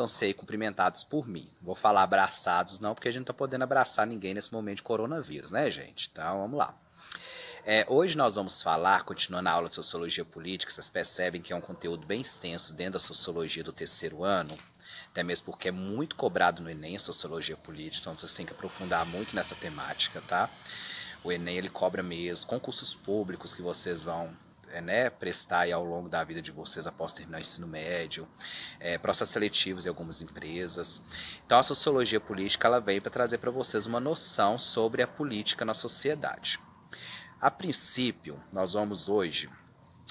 Sintam-se aí cumprimentados por mim. Vou falar abraçados não, porque a gente não está podendo abraçar ninguém nesse momento de coronavírus, né, gente? Então, vamos lá. Hoje nós vamos falar, continuando a aula de Sociologia Política, vocês percebem que é um conteúdo bem extenso dentro da Sociologia do terceiro ano, até mesmo porque é muito cobrado no Enem a Sociologia Política, então vocês têm que aprofundar muito nessa temática, tá? O Enem, ele cobra mesmo, concursos públicos que vocês vão prestar aí ao longo da vida de vocês após terminar o ensino médio, processos seletivos em algumas empresas. Então a Sociologia Política ela vem para trazer para vocês uma noção sobre a política na sociedade. A princípio, nós vamos hoje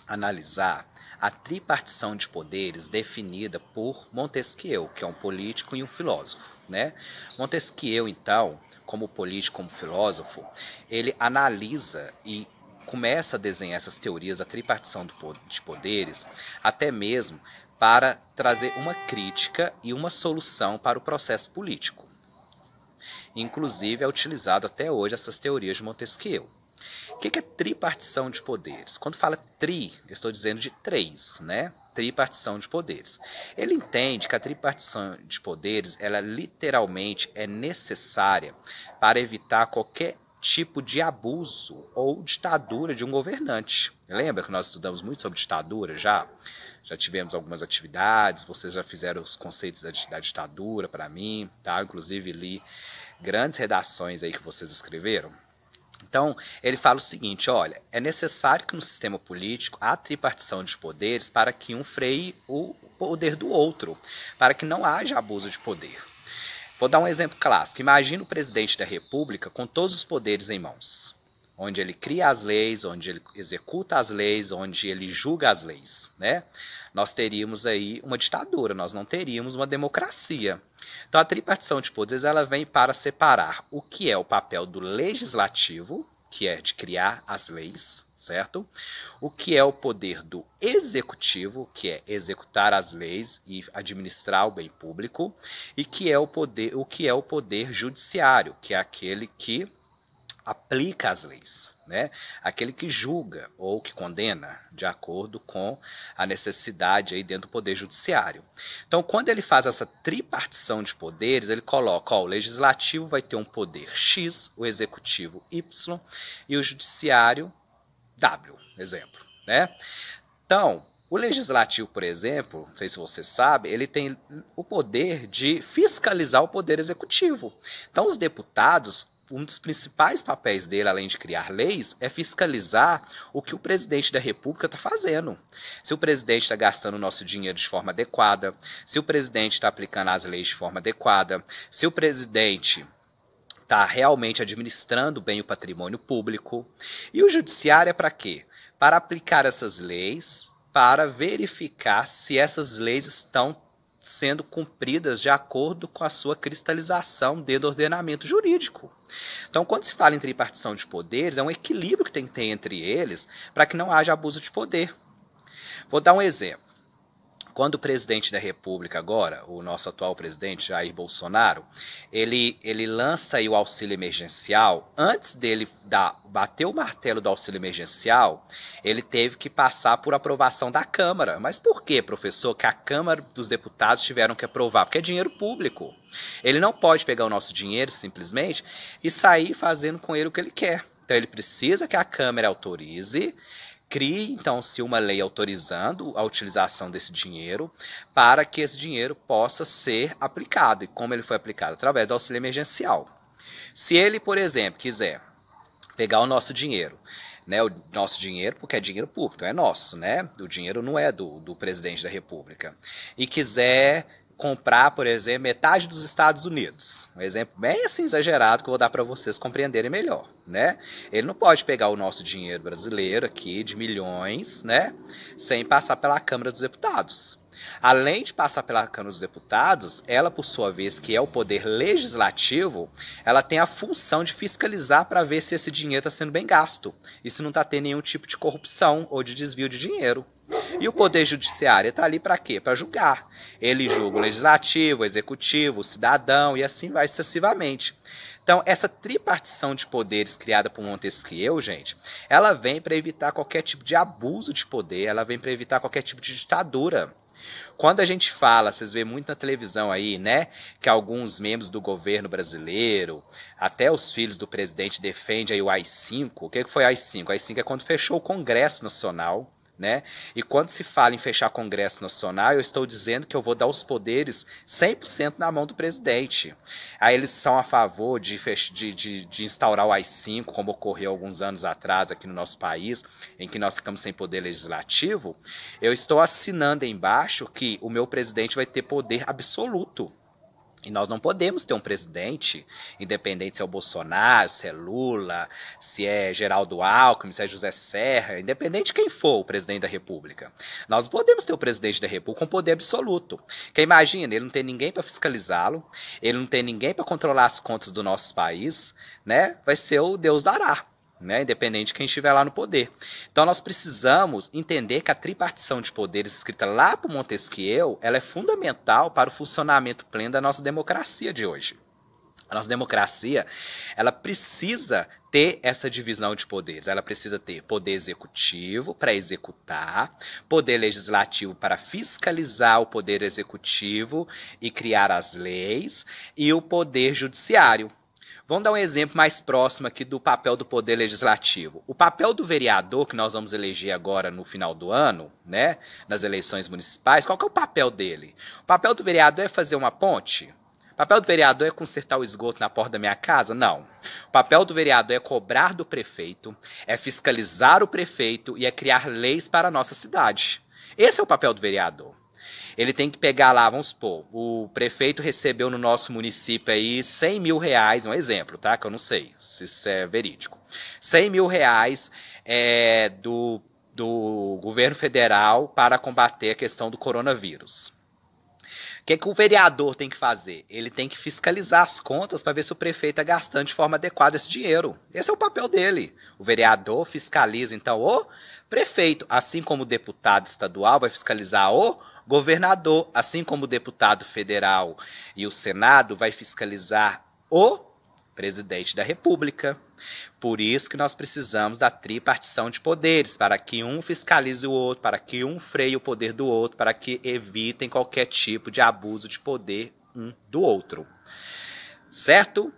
analisar a tripartição de poderes definida por Montesquieu, que é um político e um filósofo, né? Montesquieu, então, como político, como filósofo, ele analisa e começa a desenhar essas teorias da tripartição de poderes, até mesmo para trazer uma crítica e uma solução para o processo político. Inclusive, é utilizado até hoje essas teorias de Montesquieu. O que é tripartição de poderes? Quando fala tri, eu estou dizendo de três, né? Tripartição de poderes. Ele entende que a tripartição de poderes, ela literalmente é necessária para evitar qualquer tipo de abuso ou ditadura de um governante. Lembra que nós estudamos muito sobre ditadura já? Já tivemos algumas atividades, vocês já fizeram os conceitos da ditadura para mim, tá? Inclusive li grandes redações aí que vocês escreveram. Então, ele fala o seguinte, olha, é necessário que no sistema político há tripartição de poderes para que um freie o poder do outro, para que não haja abuso de poder. Vou dar um exemplo clássico. Imagina o presidente da República com todos os poderes em mãos, onde ele cria as leis, onde ele executa as leis, onde ele julga as leis, né? Nós teríamos aí uma ditadura, nós não teríamos uma democracia. Então a tripartição de poderes ela vem para separar o que é o papel do legislativo, que é de criar as leis, certo? O que é o poder do executivo, que é executar as leis e administrar o bem público, e o que é o poder judiciário, que é aquele que aplica as leis, né? Aquele que julga ou que condena de acordo com a necessidade aí dentro do poder judiciário. Então, quando ele faz essa tripartição de poderes, ele coloca, o legislativo vai ter um poder X, o executivo Y e o judiciário W, exemplo, né? Então, o legislativo, por exemplo, não sei se você sabe, ele tem o poder de fiscalizar o poder executivo. Então, os deputados, um dos principais papéis dele, além de criar leis, é fiscalizar o que o presidente da República está fazendo. Se o presidente está gastando o nosso dinheiro de forma adequada, se o presidente está aplicando as leis de forma adequada, se o presidente está realmente administrando bem o patrimônio público. E o judiciário é para quê? Para aplicar essas leis, para verificar se essas leis estão sendo cumpridas de acordo com a sua cristalização dentro do ordenamento jurídico. Então, quando se fala em tripartição de poderes, é um equilíbrio que tem que ter entre eles para que não haja abuso de poder. Vou dar um exemplo. Quando o presidente da República agora, o nosso atual presidente, Jair Bolsonaro, ele lança aí o auxílio emergencial, antes dele bater o martelo do auxílio emergencial, ele teve que passar por aprovação da Câmara. Mas por que, professor, que a Câmara dos Deputados tiveram que aprovar? Porque é dinheiro público. Ele não pode pegar o nosso dinheiro, simplesmente, e sair fazendo com ele o que ele quer. Então ele precisa que a Câmara autorize, crie, então-se uma lei autorizando a utilização desse dinheiro para que esse dinheiro possa ser aplicado. E como ele foi aplicado? Através do auxílio emergencial. Se ele, por exemplo, quiser pegar o nosso dinheiro, né, o nosso dinheiro, porque é dinheiro público, é nosso, né? O dinheiro não é do presidente da República. E quiser comprar, por exemplo, metade dos Estados Unidos. Um exemplo bem assim exagerado que eu vou dar para vocês compreenderem melhor, né? Ele não pode pegar o nosso dinheiro brasileiro aqui de milhões, né, sem passar pela Câmara dos Deputados. Além de passar pela Câmara dos Deputados, ela, por sua vez, que é o poder legislativo, ela tem a função de fiscalizar para ver se esse dinheiro está sendo bem gasto e se não está tendo nenhum tipo de corrupção ou de desvio de dinheiro. E o poder judiciário está ali para quê? Para julgar. Ele julga o legislativo, o executivo, o cidadão e assim vai sucessivamente. Então, essa tripartição de poderes criada por Montesquieu, gente, ela vem para evitar qualquer tipo de abuso de poder, ela vem para evitar qualquer tipo de ditadura. Quando a gente fala, vocês veem muito na televisão aí, né, que alguns membros do governo brasileiro, até os filhos do presidente defendem aí o AI-5. O que foi AI-5? AI-5 é quando fechou o Congresso Nacional, né? E quando se fala em fechar Congresso Nacional, eu estou dizendo que eu vou dar os poderes 100% na mão do presidente. Aí eles são a favor de instaurar o AI-5, como ocorreu alguns anos atrás aqui no nosso país, em que nós ficamos sem poder legislativo. Eu estou assinando embaixo que o meu presidente vai ter poder absoluto. E nós não podemos ter um presidente, independente se é o Bolsonaro, se é Lula, se é Geraldo Alckmin, se é José Serra, independente de quem for o presidente da República. Nós não podemos ter o presidente da República com poder absoluto. Porque imagina, ele não tem ninguém para fiscalizá-lo, ele não tem ninguém para controlar as contas do nosso país, né? Vai ser o Deus dará. Né, independente de quem estiver lá no poder. Então nós precisamos entender que a tripartição de poderes escrita lá por Montesquieu, ela é fundamental para o funcionamento pleno da nossa democracia de hoje. A nossa democracia, ela precisa ter essa divisão de poderes. Ela precisa ter poder executivo para executar, poder legislativo para fiscalizar o poder executivo e criar as leis, e o poder judiciário. Vamos dar um exemplo mais próximo aqui do papel do Poder Legislativo. O papel do vereador, que nós vamos eleger agora no final do ano, né, nas eleições municipais, qual que é o papel dele? O papel do vereador é fazer uma ponte? O papel do vereador é consertar o esgoto na porta da minha casa? Não. O papel do vereador é cobrar do prefeito, é fiscalizar o prefeito e é criar leis para a nossa cidade. Esse é o papel do vereador. Ele tem que pegar lá, vamos supor, o prefeito recebeu no nosso município aí 100 mil reais, um exemplo, tá? Que eu não sei se isso é verídico. 100 mil reais do governo federal para combater a questão do coronavírus. O que o vereador tem que fazer? Ele tem que fiscalizar as contas para ver se o prefeito está gastando de forma adequada esse dinheiro. Esse é o papel dele. O vereador fiscaliza, então, o prefeito, assim como o deputado estadual vai fiscalizar o governador, assim como o deputado federal e o Senado vai fiscalizar o presidente da República. Por isso que nós precisamos da tripartição de poderes, para que um fiscalize o outro, para que um freie o poder do outro, para que evitem qualquer tipo de abuso de poder um do outro. Certo?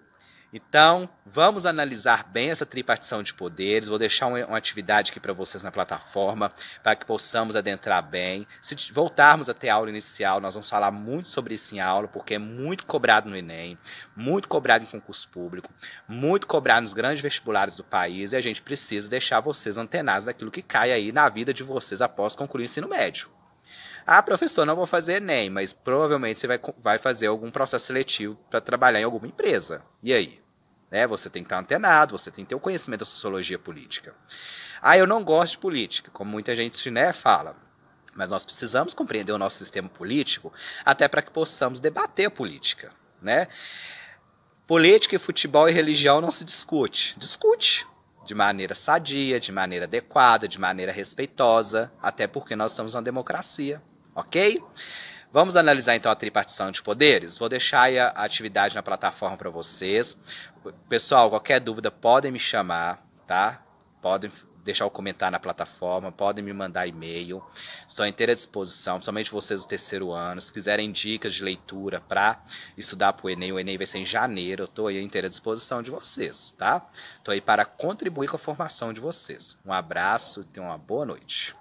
Então, vamos analisar bem essa tripartição de poderes. Vou deixar uma atividade aqui para vocês na plataforma, para que possamos adentrar bem. Se voltarmos até a aula inicial, nós vamos falar muito sobre isso em aula, porque é muito cobrado no Enem, muito cobrado em concurso público, muito cobrado nos grandes vestibulares do país, e a gente precisa deixar vocês antenados daquilo que cai aí na vida de vocês após concluir o ensino médio. Ah, professor, não vou fazer Enem, mas provavelmente você vai fazer algum processo seletivo para trabalhar em alguma empresa. E aí? Você tem que estar antenado, você tem que ter o conhecimento da sociologia política. Ah, eu não gosto de política, como muita gente fala. Mas nós precisamos compreender o nosso sistema político até para que possamos debater a política. Né? Política, futebol e religião não se discute. Discute de maneira sadia, de maneira adequada, de maneira respeitosa, até porque nós estamos numa democracia. Ok? Vamos analisar então a tripartição de poderes? Vou deixar aí a atividade na plataforma para vocês. Pessoal, qualquer dúvida podem me chamar, tá? Podem deixar o comentário na plataforma, podem me mandar e-mail. Estou à inteira disposição, principalmente vocês do terceiro ano. Se quiserem dicas de leitura para estudar para o Enem vai ser em janeiro. Eu estou aí à inteira disposição de vocês, tá? Estou aí para contribuir com a formação de vocês. Um abraço e tenham uma boa noite.